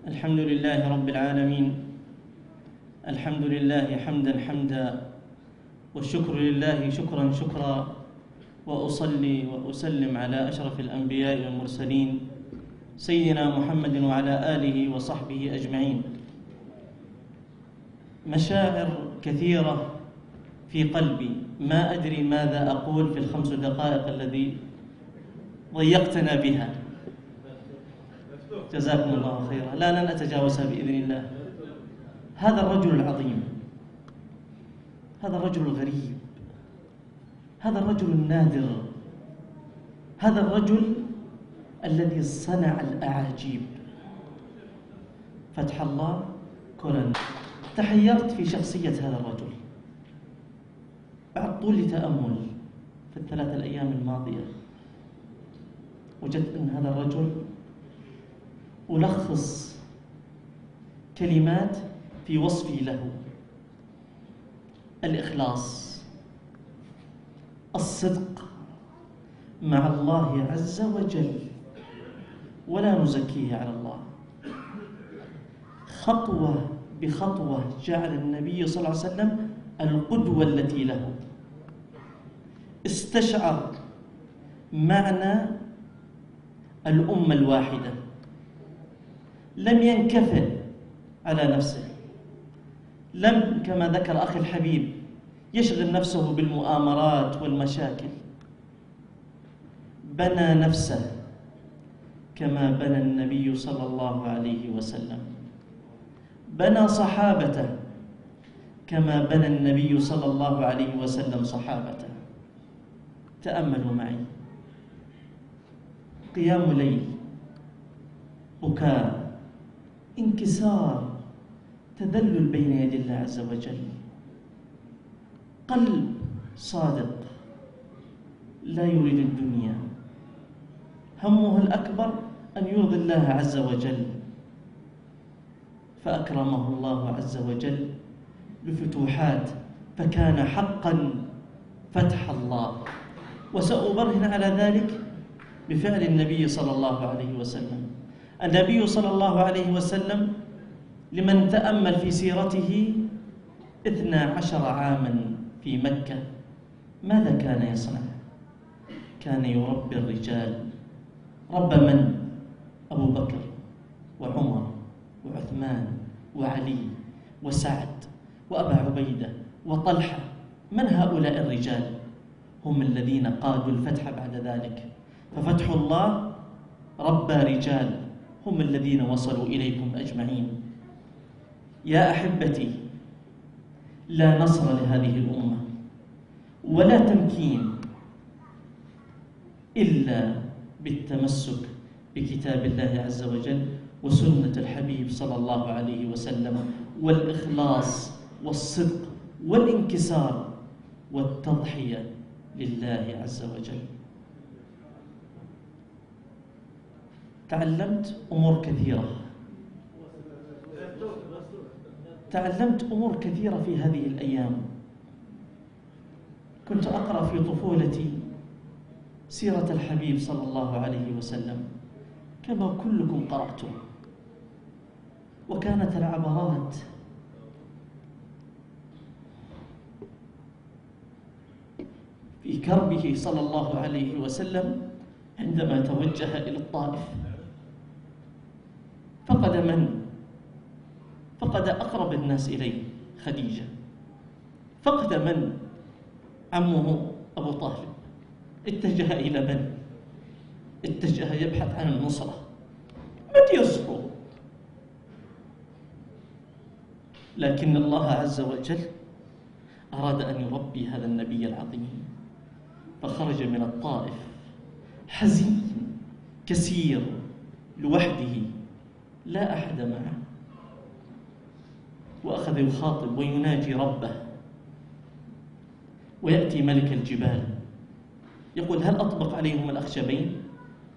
الحمد لله رب العالمين. الحمد لله حمدا حمدا، والشكر لله شكرا شكرا، وأصلي وأسلم على أشرف الأنبياء والمرسلين سيدنا محمد وعلى آله وصحبه أجمعين. مشاعر كثيرة في قلبي، ما أدري ماذا أقول في ال5 دقائق الذي ضيقتنا بها. جزاكم الله خيرا، لا لن أتجاوزها بإذن الله. هذا الرجل العظيم، هذا الرجل الغريب، هذا الرجل النادر، هذا الرجل الذي صنع الأعاجيب، فتح الله كولن. تحيرت في شخصية هذا الرجل بعد طول تأمل في ال3 الأيام الماضية. وجدت أن هذا الرجل ألخص كلمات في وصفي له: الإخلاص، الصدق مع الله عز وجل، ولا نزكيه على الله. خطوة بخطوة جعل النبي صلى الله عليه وسلم القدوة التي له. استشعر معنى الأمة الواحدة، لم ينكفل على نفسه، لم كما ذكر أخي الحبيب يشغل نفسه بالمؤامرات والمشاكل، بنى نفسه كما بنى النبي صلى الله عليه وسلم، بنى صحابته كما بنى النبي صلى الله عليه وسلم صحابته. تأملوا معي: قيام ليل، بكاء، انكسار، تذلل بين يدي الله عز وجل، قلب صادق لا يريد الدنيا، همه الأكبر أن يرضي الله عز وجل، فأكرمه الله عز وجل بفتوحات، فكان حقا فتح الله. وسأبرهن على ذلك بفعل النبي صلى الله عليه وسلم. النبي صلى الله عليه وسلم لمن تأمل في سيرته 12 عاما في مكة، ماذا كان يصنع؟ كان يربي الرجال. ربى من؟ أبو بكر وعمر وعثمان وعلي وسعد وأبا عبيدة وطلحة. من هؤلاء الرجال؟ هم الذين قادوا الفتح بعد ذلك. ففتح الله ربى رجال هم الذين وصلوا إليكم أجمعين. يا أحبتي، لا نصر لهذه الأمة ولا تمكين إلا بالتمسك بكتاب الله عز وجل وسنة الحبيب صلى الله عليه وسلم، والإخلاص والصدق والانكسار والتضحية لله عز وجل. تعلمت أمور كثيرة في هذه الأيام. كنت أقرأ في طفولتي سيرة الحبيب صلى الله عليه وسلم كما كلكم قرأتم، وكانت العبرات في كربه صلى الله عليه وسلم عندما توجه إلى الطائف. فقد من؟ فقد أقرب الناس إليه خديجة. فقد من؟ عمه أبو طالب. اتجه إلى من؟ اتجه يبحث عن النصرة. من يصبره؟ لكن الله عز وجل أراد أن يربي هذا النبي العظيم، فخرج من الطائف حزين كسير لوحده لا أحد معه، وأخذ يخاطب ويناجي ربه. ويأتي ملك الجبال يقول: هل أطبق عليهم الأخشبين؟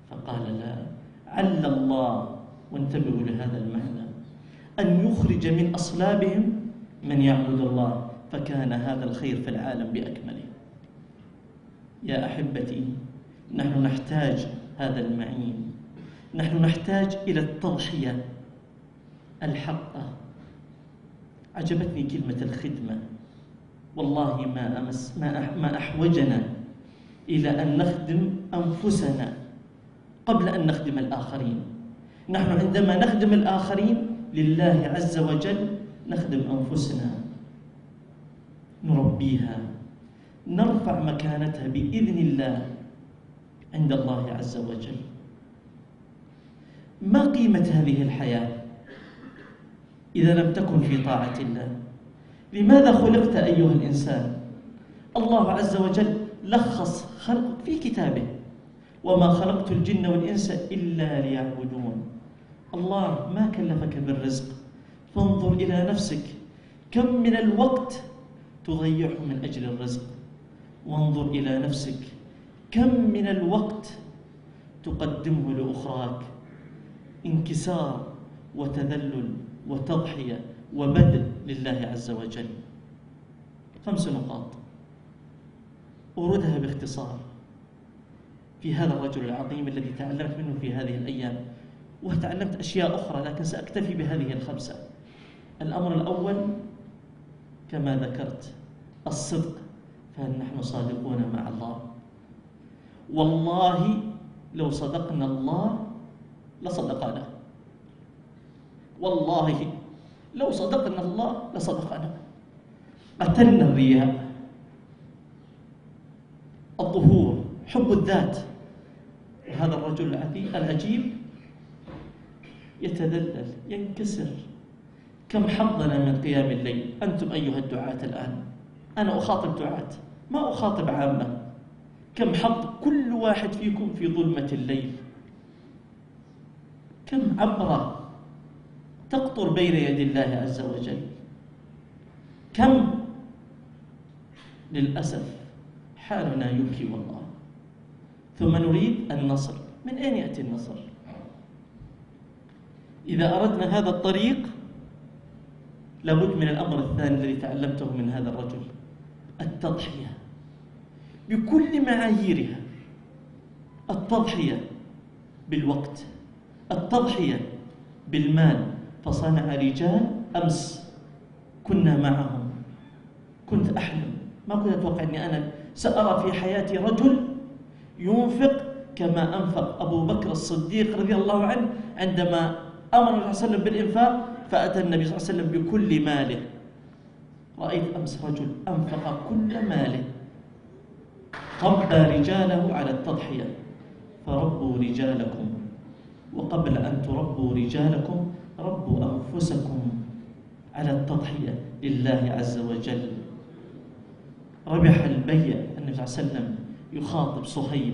فقال: لا، عل الله، وانتبهوا لهذا المعنى، أن يخرج من أصلابهم من يعبد الله، فكان هذا الخير في العالم بأكمله. يا أحبتي، نحن نحتاج هذا المعين، نحن نحتاج إلى التضحية الحق. عجبتني كلمة الخدمة. والله ما أحوجنا إلى أن نخدم أنفسنا قبل أن نخدم الآخرين. نحن عندما نخدم الآخرين لله عز وجل نخدم أنفسنا، نربيها، نرفع مكانتها بإذن الله عند الله عز وجل. ما قيمة هذه الحياة إذا لم تكن في طاعة الله؟ لماذا خلقت أيها الإنسان؟ الله عز وجل لخص خلقك في كتابه: وما خلقت الجن والإنس إلا ليعبدون. الله ما كلفك بالرزق، فانظر إلى نفسك كم من الوقت تضيعه من أجل الرزق، وانظر إلى نفسك كم من الوقت تقدمه لأخراك، انكسار وتذلل وتضحية وبذل لله عز وجل. 5 نقاط أوردها باختصار في هذا الرجل العظيم الذي تعلمت منه في هذه الأيام، وتعلمت أشياء أخرى لكن سأكتفي بهذه ال5. الأمر الأول كما ذكرت الصدق، فهل نحن صادقون مع الله؟ والله لو صدقنا الله لصدقنا، والله لو صدقنا الله لصدقنا. قتلنا الرياء، الظهور، حب الذات. وهذا الرجل العجيب يتذلل، ينكسر. كم حظنا من قيام الليل؟ أنتم أيها الدعاة الآن، أنا أخاطب دعاة ما أخاطب عامة. كم حظ كل واحد فيكم في ظلمة الليل؟ كم عبرة تقطر بين يدي الله عز وجل؟ كم للأسف حالنا يبكي والله. ثم نريد النصر. من أين يأتي النصر؟ إذا أردنا هذا الطريق لابد من الأمر الثاني الذي تعلمته من هذا الرجل: التضحية بكل معاييرها. التضحية بالوقت، التضحية بالمال. فصنع رجال أمس كنا معهم، كنت أحلم، ما كنت أتوقع أني أنا سأرى في حياتي رجل ينفق كما أنفق أبو بكر الصديق رضي الله عنه عندما أمر النبي صلى الله عليه وسلم بالإنفاق، فأتى النبي صلى الله عليه وسلم بكل ماله. رأيت أمس رجل أنفق كل ماله، ربى رجاله على التضحية. فربوا رجالكم، وقبل أن تربوا رجالكم ربوا أنفسكم على التضحية لله عز وجل. ربح البيع. النبي صلى الله عليه وسلم يخاطب صهيب: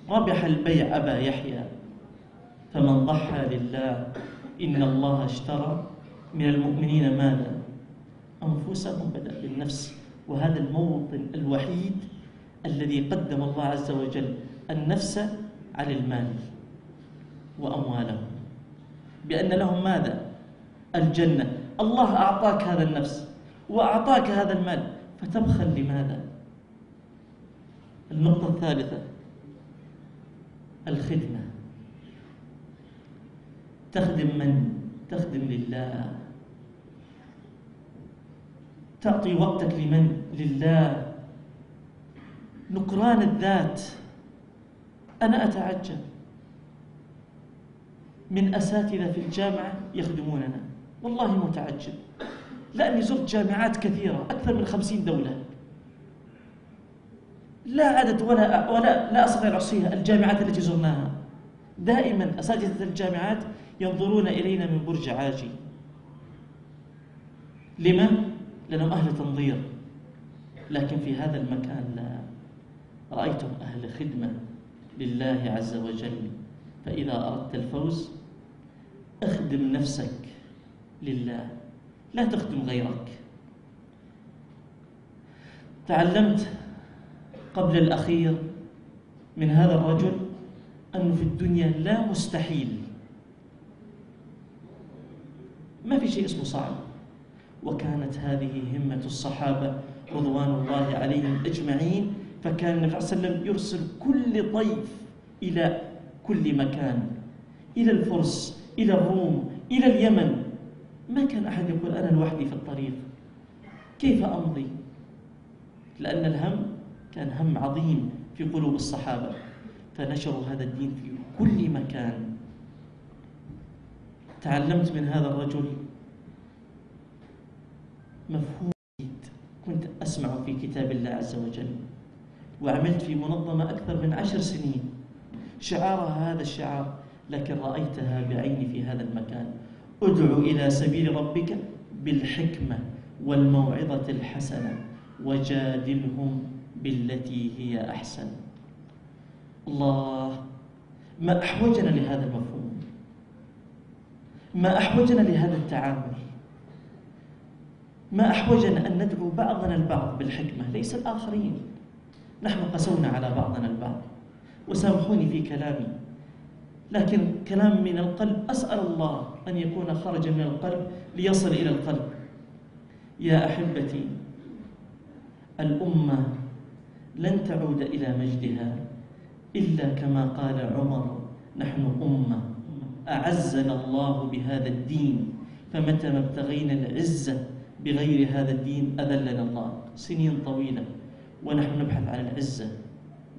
ربح البيع أبا يحيى، فمن ضحى لله إن الله اشترى من المؤمنين ماذا؟ أنفسهم. بدأ بالنفس، وهذا الموطن الوحيد الذي قدم الله عز وجل النفس على المال وأموالهم، بأن لهم ماذا؟ الجنة. الله أعطاك هذا النفس وأعطاك هذا المال، فتبخل لماذا؟ النقطة الثالثة الخدمة. تخدم من؟ تخدم لله. تعطي وقتك لمن؟ لله. نكران الذات. أنا أتعجب من أساتذة في الجامعة يخدموننا، والله متعجب، لأني زرت جامعات كثيرة أكثر من 50 دولة، لا عدد لا أستطيع أن أحصيها الجامعات التي زرناها. دائما أساتذة الجامعات ينظرون إلينا من برج عاجي. لما؟ لأنهم أهل تنظير. لكن في هذا المكان لا، رأيتم أهل خدمة لله عز وجل. فإذا أردت الفوز اخدم نفسك لله، لا تخدم غيرك. تعلمت قبل الأخير من هذا الرجل أنه في الدنيا لا مستحيل، ما في شيء اسمه صعب. وكانت هذه همة الصحابة رضوان الله عليهم أجمعين. فكان النبي صلى الله عليه وسلم يرسل كل ضيف إلى كل مكان، إلى الفرس، إلى الروم، إلى اليمن، ما كان أحد يقول أنا لوحدي في الطريق، كيف أمضي؟ لأن الهم كان هم عظيم في قلوب الصحابة، فنشروا هذا الدين في كل مكان. تعلمت من هذا الرجل مفهوم جديد كنت أسمع في كتاب الله عز وجل، وعملت في منظمة أكثر من 10 سنين، شعارها هذا الشعار، لكن رأيتها بعيني في هذا المكان: ادعو إلى سبيل ربك بالحكمة والموعظة الحسنة وجادلهم بالتي هي أحسن. الله، ما أحوجنا لهذا المفهوم، ما أحوجنا لهذا التعامل، ما أحوجنا أن ندعو بعضنا البعض بالحكمة ليس الآخرين. نحن قسونا على بعضنا البعض، وسامحوني في كلامي، لكن كلام من القلب، أسأل الله أن يكون خرج من القلب ليصل إلى القلب. يا أحبتي، الأمة لن تعود إلى مجدها إلا كما قال عمر: نحن أمة أعزنا الله بهذا الدين، فمتى ما ابتغينا العزة بغير هذا الدين أذلنا الله. سنين طويلة ونحن نبحث عن العزة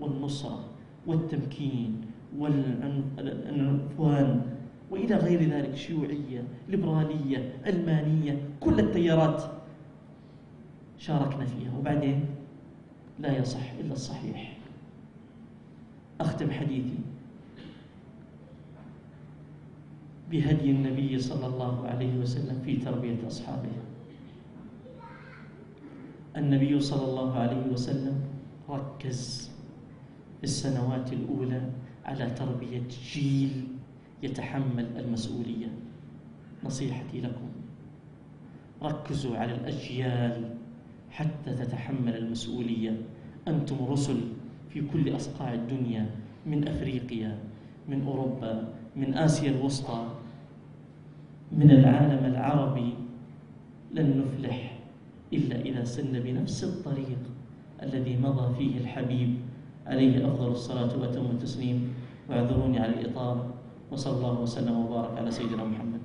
والنصرة والتمكين والعنفوان وإلى غير ذلك، شيوعية، ليبرالية، علمانية، كل التيارات شاركنا فيها، وبعدين لا يصح إلا الصحيح. أختم حديثي بهدي النبي صلى الله عليه وسلم في تربية أصحابه. النبي صلى الله عليه وسلم ركز في السنوات الأولى على تربية جيل يتحمل المسؤولية. نصيحتي لكم: ركزوا على الأجيال حتى تتحمل المسؤولية. أنتم رسل في كل أصقاع الدنيا، من أفريقيا، من أوروبا، من آسيا الوسطى، من العالم العربي. لن نفلح إلا إذا سن بنفس الطريق الذي مضى فيه الحبيب عليه أفضل الصلاة وأتم التسليم. واعذروني على الإطالة، وصلى الله وسلم وبارك على سيدنا محمد.